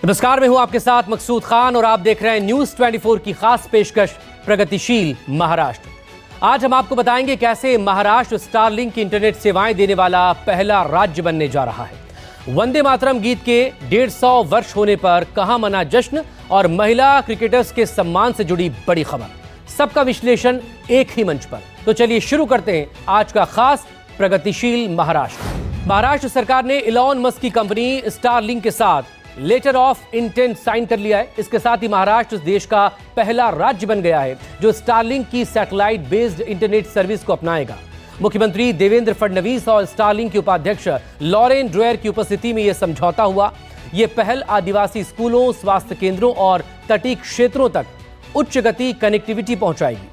नमस्कार, मैं हूं आपके साथ मकसूद खान और आप देख रहे हैं न्यूज 24 की खास पेशकश प्रगतिशील महाराष्ट्र। आज हम आपको बताएंगे कैसे महाराष्ट्र स्टारलिंक की इंटरनेट सेवाएं देने वाला पहला राज्य बनने जा रहा है। वंदे मातरम गीत के 150 वर्ष होने पर कहां मना जश्न और महिला क्रिकेटर्स के सम्मान से जुड़ी बड़ी खबर, सबका विश्लेषण एक ही मंच पर। तो चलिए शुरू करते हैं आज का खास प्रगतिशील महाराष्ट्र। महाराष्ट्र सरकार ने इलॉन मस्क की कंपनी स्टारलिंक के साथ लेटर ऑफ इंटेंट साइन कर लिया है। इसके साथ ही महाराष्ट्र देश का पहला राज्य बन गया है जो स्टारलिंक की सैटेलाइट बेस्ड इंटरनेट सर्विस को अपनाएगा। मुख्यमंत्री देवेंद्र फडणवीस और स्टारलिंक के उपाध्यक्ष लॉरेन ड्रेयर की उपस्थिति में यह समझौता हुआ। यह पहल आदिवासी स्कूलों, स्वास्थ्य केंद्रों और तटीय क्षेत्रों तक उच्च गति कनेक्टिविटी पहुंचाएगी।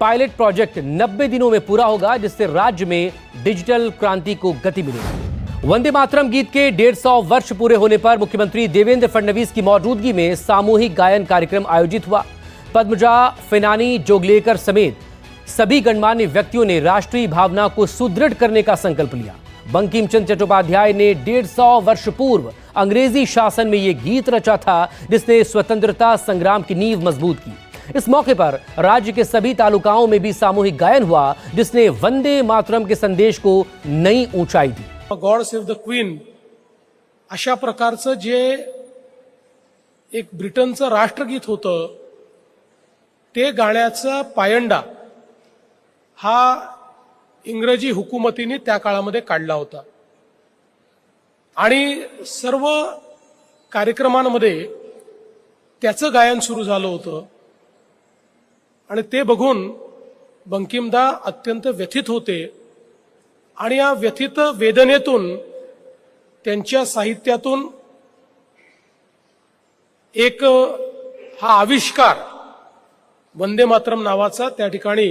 पायलट प्रोजेक्ट 90 दिनों में पूरा होगा, जिससे राज्य में डिजिटल क्रांति को गति मिलेगी। वंदे मातरम गीत के 150 वर्ष पूरे होने पर मुख्यमंत्री देवेंद्र फडणवीस की मौजूदगी में सामूहिक गायन कार्यक्रम आयोजित हुआ। पद्मजा फेनानी जोगलेकर समेत सभी गणमान्य व्यक्तियों ने राष्ट्रीय भावना को सुदृढ़ करने का संकल्प लिया। बंकिम चंद्र चट्टोपाध्याय ने 150 वर्ष पूर्व अंग्रेजी शासन में यह गीत रचा था, जिसने स्वतंत्रता संग्राम की नींव मजबूत की। इस मौके पर राज्य के सभी तालुकाओं में भी सामूहिक गायन हुआ, जिसने वंदे मातरम के संदेश को नई ऊंचाई दी। गॉड सेव्ह द क्वीन अशा प्रकारचं जे एक ब्रिटनचं राष्ट्रगीत होतं ते गाण्याचा पायंडा हा इंग्रजी हुकुमतीने त्या काळामध्ये काढला होता आणि सर्व कार्यक्रमांमध्ये त्याचं गायन सुरू झालं होतं आणि ते बघून बंकिमदा अत्यंत व्यथित होते आणि या व्यथित वेदनेतून त्यांच्या साहित्यातून एक हा आविष्कार वंदे मातरम नावाचा त्या ठिकाणी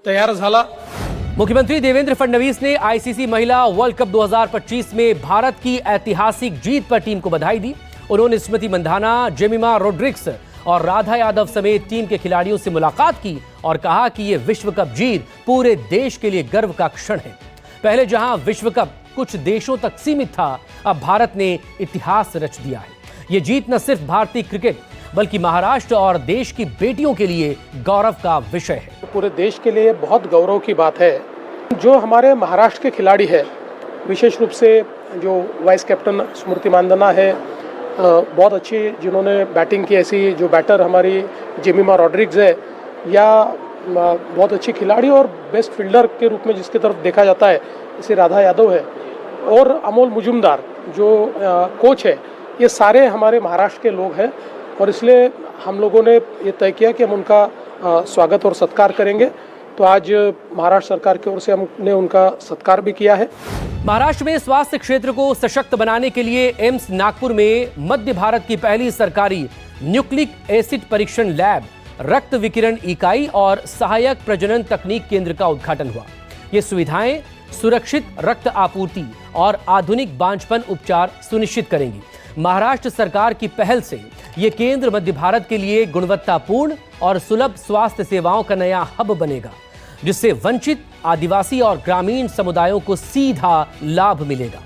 तयार झाला। मुख्यमंत्री देवेंद्र फडणवीस ने आईसीसी महिला वर्ल्ड कप 2025 में भारत की ऐतिहासिक जीत पर टीम को बधाई दी। उन्होंने स्मृति मंधाना, जेमिमा रोड्रिग्स और राधा यादव समेत टीम के खिलाड़ियों से मुलाकात की और कहा कि यह विश्व कप जीत पूरे देश के लिए गर्व का क्षण है। पहले जहां विश्व कप कुछ देशों तक सीमित था, अब भारत ने इतिहास रच दिया है। ये जीत न सिर्फ भारतीय क्रिकेट बल्कि महाराष्ट्र और देश की बेटियों के लिए गौरव का विषय है। पूरे देश के लिए बहुत गौरव की बात है। जो हमारे महाराष्ट्र के खिलाड़ी है, विशेष रूप से जो वाइस कैप्टन स्मृति मांधाना है, बहुत अच्छी जिन्होंने बैटिंग की, ऐसी जो बैटर हमारी जेमिमा रोड्रिग्स है, या बहुत अच्छी खिलाड़ी और बेस्ट फील्डर के रूप में जिसकी तरफ देखा जाता है जैसे राधा यादव है, और अमोल मुजुमदार जो कोच है, ये सारे हमारे महाराष्ट्र के लोग हैं और इसलिए हम लोगों ने ये तय किया कि हम उनका स्वागत और सत्कार करेंगे। तो आज महाराष्ट्र सरकार की ओर से हमने उनका सत्कार भी किया है। महाराष्ट्र में स्वास्थ्य क्षेत्र को सशक्त बनाने के लिए एम्स नागपुर में मध्य भारत की पहली सरकारी न्यूक्लिक एसिड परीक्षण लैब, रक्त विकिरण इकाई और सहायक प्रजनन तकनीक केंद्र का उद्घाटन हुआ। ये सुविधाएं सुरक्षित रक्त आपूर्ति और आधुनिक बांझपन उपचार सुनिश्चित करेंगी। महाराष्ट्र सरकार की पहल से ये केंद्र मध्य भारत के लिए गुणवत्तापूर्ण और सुलभ स्वास्थ्य सेवाओं का नया हब बनेगा, जिससे वंचित आदिवासी और ग्रामीण समुदायों को सीधा लाभ मिलेगा।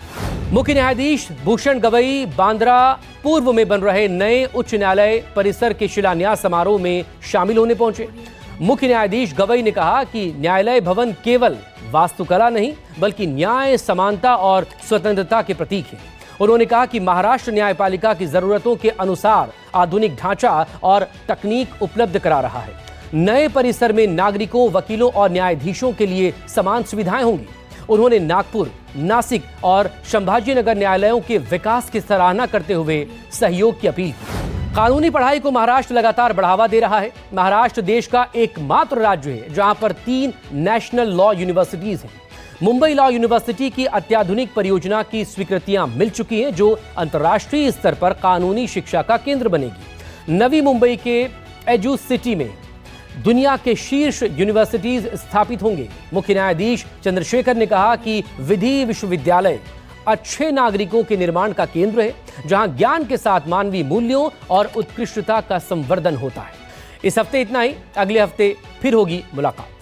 मुख्य न्यायाधीश भूषण गवई बांद्रा पूर्व में बन रहे नए उच्च न्यायालय परिसर के शिलान्यास समारोह में शामिल होने पहुंचे। मुख्य न्यायाधीश गवई ने कहा कि न्यायालय भवन केवल वास्तुकला नहीं बल्कि न्याय, समानता और स्वतंत्रता के प्रतीक है। उन्होंने कहा कि महाराष्ट्र न्यायपालिका की जरूरतों के अनुसार आधुनिक ढांचा और तकनीक उपलब्ध करा रहा है। नए परिसर में नागरिकों, वकीलों और न्यायाधीशों के लिए समान सुविधाएं होंगी। उन्होंने नागपुर, नासिक और संभाजीनगर न्यायालयों के विकास की सराहना करते हुए सहयोग की अपील की। कानूनी पढ़ाई को महाराष्ट्र लगातार बढ़ावा दे रहा है। महाराष्ट्र देश का एकमात्र राज्य है जहां पर 3 नेशनल लॉ यूनिवर्सिटीज हैं। मुंबई लॉ यूनिवर्सिटी की अत्याधुनिक परियोजना की स्वीकृतियां मिल चुकी हैं, जो अंतर्राष्ट्रीय स्तर पर कानूनी शिक्षा का केंद्र बनेगी। नवी मुंबई के एजू सिटी में दुनिया के शीर्ष यूनिवर्सिटीज स्थापित होंगे। मुख्य न्यायाधीश चंद्रशेखर ने कहा कि विधि विश्वविद्यालय अच्छे नागरिकों के निर्माण का केंद्र है, जहां ज्ञान के साथ मानवीय मूल्यों और उत्कृष्टता का संवर्धन होता है। इस हफ्ते इतना ही, अगले हफ्ते फिर होगी मुलाकात।